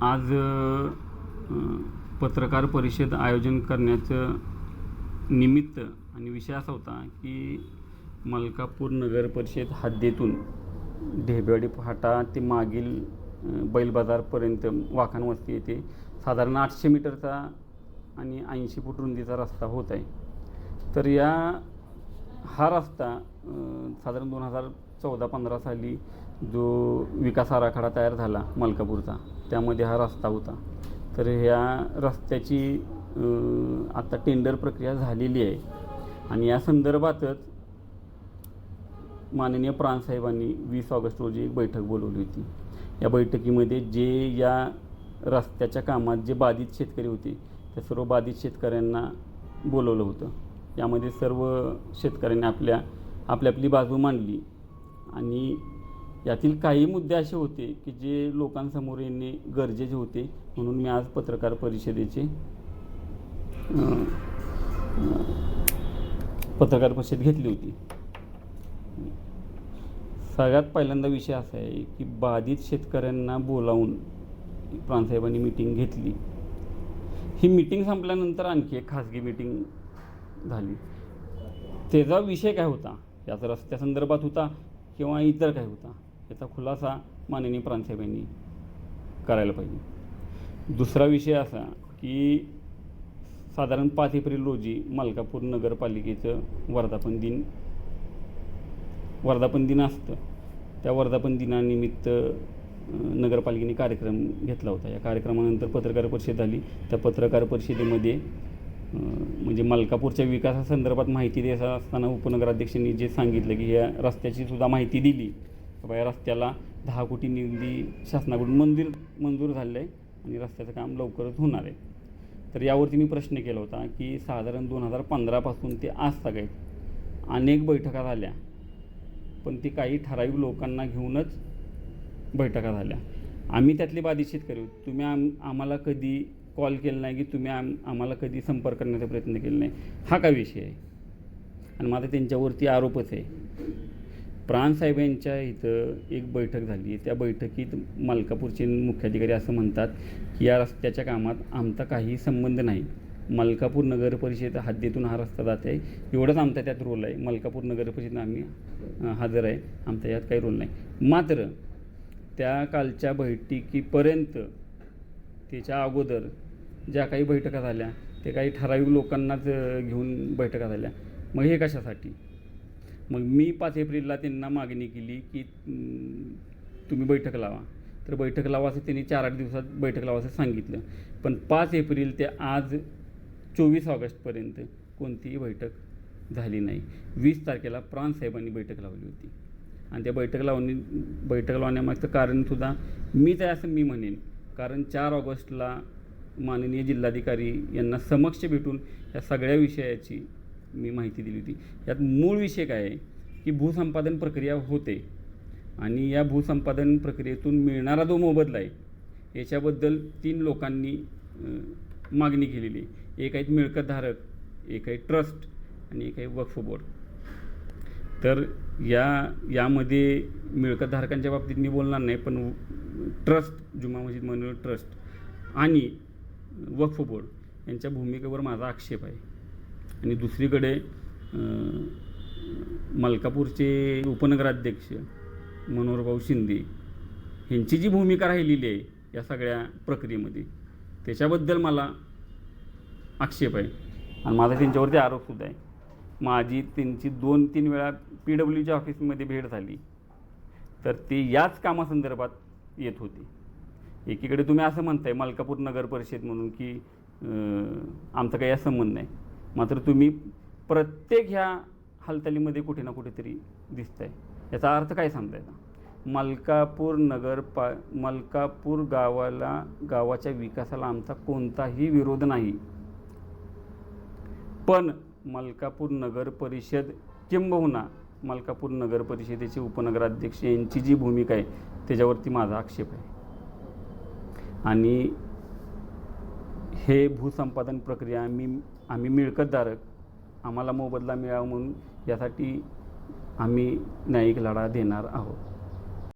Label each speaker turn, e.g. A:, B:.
A: आज पत्रकार परिषद आयोजन करण्याचं निमित्त आणि विषय असा होता की मलकापूर नगर परिषद हद्दीतून ढेबेवाडी फाटा ते मागील बैल बाजारपर्यंत वाखान वस्ती येथे साधारण 800 मीटरचा आणि 80 फूट रुंदीचा रस्ता होत आहे. तर हा रस्ता साधारण 2014-15 साली जो विकास आराखडा तयार झाला मलकापूरचा, त्यामध्ये हा रस्ता होता. तर ह्या रस्त्याची आता टेंडर प्रक्रिया झालेली आहे आणि या संदर्भातच माननीय प्रांतसाहेबांनी 20 ऑगस्ट रोजी एक बैठक बोलवली होती. या बैठकीमध्ये जे या रस्त्याच्या कामात जे बाधित शेतकरी होते त्या सर्व बाधित शेतकऱ्यांना बोलवलं होतं. यामध्ये सर्व शेतकऱ्यांनी आपली बाजू मांडली आणि यातील काही मुद्दे असे होते की जे लोकांसमोर येणे गरजेचे होते, म्हणून मी आज पत्रकार परिषद घेतली होती. सगळ्यात पहिल्यांदा विषय असा आहे की बाधित शेतकऱ्यांना बोलावून प्रांतसाहेबांनी मीटिंग घेतली. ही मीटिंग संपल्यानंतर आणखी एक खाजगी मीटिंग झाली. त्याचा विषय काय होता, याचा रस्त्यासंदर्भात होता किंवा इतर काय होता, याचा खुलासा माननीय प्रांतसाहेबांनी करायला पाहिजे. दुसरा विषय असा की साधारण 5 एप्रिल रोजी मलकापूर नगरपालिकेचं वर्धापन दिन असतं. त्या वर्धापन दिनानिमित्त नगरपालिकेने कार्यक्रम घेतला होता. या कार्यक्रमानंतर पत्रकार परिषद झाली. त्या पत्रकार परिषदेमध्ये म्हणजे मलकापूरच्या विकासासंदर्भात माहिती देत असताना उपनगराध्यक्षांनी जे सांगितलं की या रस्त्याची सुद्धा माहिती दिली. या रस्त्याला 10 कोटी निधी शासनाकडून मंजूर झालेलं आहे आणि रस्त्याचं काम लवकरच होणार आहे. तर यावरती मी प्रश्न केला होता की साधारण 2015 पासून ते आज सगळ्यात अनेक बैठका झाल्या, पण ती काही ठराविक लोकांना घेऊनच बैठका झाल्या. आम्ही त्यातले बाधित शेतकरी होतो. तुम्ही आम्हाला कधी कॉल केला नाही की तुम्ही आम्हाला कधी संपर्क करण्याचा प्रयत्न केला नाही, हा काय विषय आहे. आणि माझा त्यांच्यावरती आरोपच आहे. प्रांतसाहेब यांच्या इथं एक बैठक झाली. त्या बैठकीत मलकापूरचे मुख्याधिकारी असं म्हणतात की या रस्त्याच्या कामात आमचा काही संबंध नाही. मलकापूर नगर परिषद हद्दीतून हा रस्ता जात आहे, एवढंच आमचा त्यात रोल आहे. मलकापूर नगर परिषदेनं आम्ही हजर आहे, आमचा यात काही रोल नाही. मात्र त्या कालच्या बैठकीपर्यंत त्याच्या अगोदर ज्या काही बैठका झाल्या ते काही ठराविक लोकांनाच घेऊन बैठका झाल्या. मग हे कशासाठी? मग मी 5 एप्रिलला त्यांना मागणी केली की तुम्ही बैठक लावा. तर बैठक लावा असं त्यांनी 4-8 दिवसात बैठक लावा असं सांगितलं. पण 5 एप्रिल ते आज 24 ऑगस्टपर्यंत कोणतीही बैठक झाली नाही. 20 तारखेला प्रांतसाहेबांनी बैठक लावली होती आणि त्या बैठक लावण्यामागचं कारणसुद्धा मीच आहे असं मी म्हणेन. कारण 4 ऑगस्टला माननीय जिल्हाधिकारी यांना समक्ष भेटून या सगळ्या विषयाची मी माहिती दिली होती. यात मूळ विषय काय आहे की भूसंपादन प्रक्रिया होते आणि या भूसंपादन प्रक्रियेतून मिळणारा जो मोबदला आहे याच्याबद्दल 3 लोकांनी मागणी केलेली आहे. एक आहेत मिळकतधारक, एक आहे ट्रस्ट आणि एक आहे वक्फ बोर्ड. तर यामध्ये मिळकतधारकांच्या बाबतीत मी बोलणार नाही, पण ट्रस्ट, जुमा मस्जिद मंडळ ट्रस्ट आणि वक्फ बोर्ड यांच्या भूमिकेवर माझा आक्षेप आहे. आणि दुसरीकडे मलकापूरचे उपनगराध्यक्ष मनोहरभाऊ शिंदे यांची जी भूमिका राहिलेली आहे या सगळ्या प्रक्रियेमध्ये त्याच्याबद्दल मला आक्षेप आहे आणि माझा त्यांच्यावरती आरोपसुद्धा आहे. माझी त्यांची 2-3 वेळा PWच्या ऑफिसमध्ये भेट झाली, तर ते याच कामासंदर्भात येत होते. एकीकडे तुम्ही असं म्हणताय मलकापूर नगर परिषद म्हणून की आमचा काही संबंध नाही, मात्र तुम्ही प्रत्येक ह्या हालचालीमध्ये कुठे ना कुठेतरी दिसताय. याचा अर्थ काय सांगतायचा? मलकापूर गावाच्या विकासाला आमचा कोणताही विरोध नाही, पण मलकापूर नगर परिषद किंबहुना मलकापूर नगर परिषदेचे उपनगराध्यक्ष यांची जी भूमिका आहे त्याच्यावरती माझा आक्षेप आहे. आणि हे भूसंपादन प्रक्रिया आम्ही मिळकतधारक, आम्हाला मोबदला मिळावा म्हणून यासाठी आम्ही न्यायिक लढा देणार आहोत.